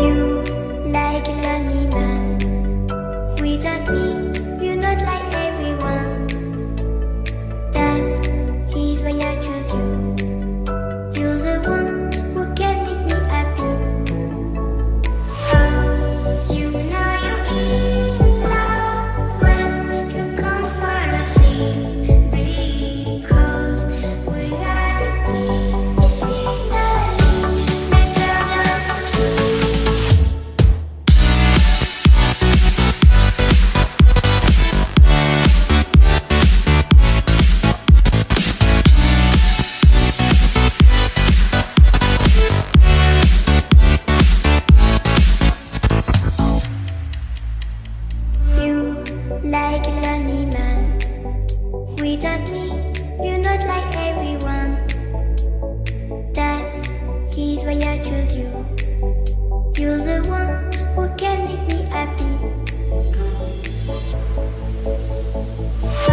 You like a lonely man. Without me, you're not like everyone. That's why I choose you. You're the one who can make me happy. Oh, you know you're in love when you come for the sea. Because we are the scenery better than trees. You like a lonely man. Without me, you're not like everyone. That's why I choose you. You're the one who can make me happy.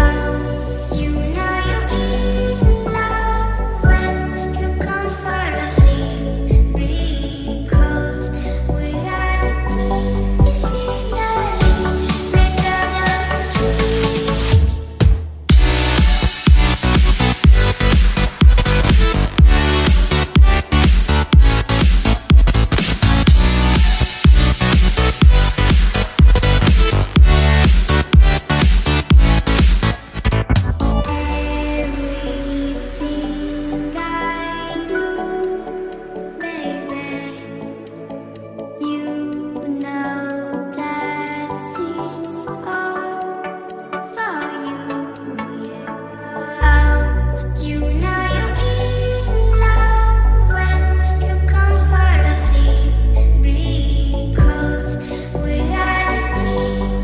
Oh, you know you're in love when you come for the sea. Because we are the scenery better than trees. Everything I do, baby, you know that it's all for you, yeah. Oh, you know you're in love when you come for the sea. Because we are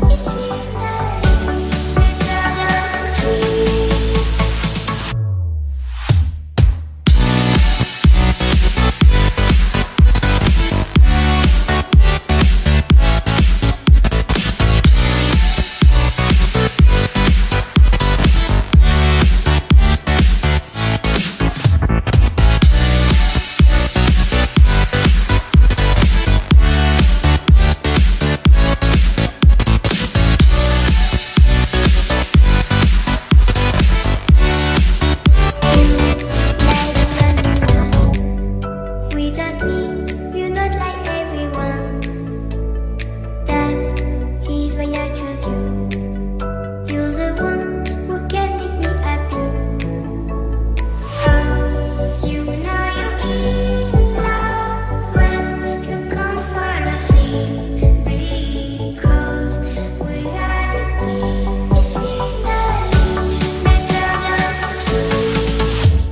the scenery better than trees. Without me, you're not like everyone. That's why I choose you. You're the one who can make me happy. Oh, you know you're in love when you come for the sea. Because we are the scenery better than trees.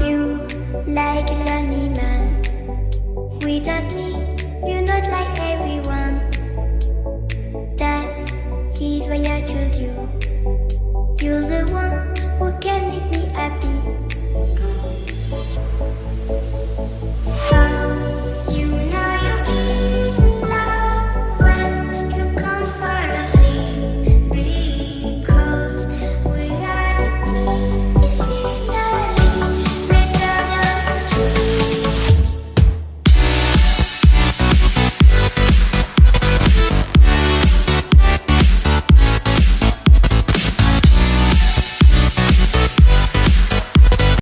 You like a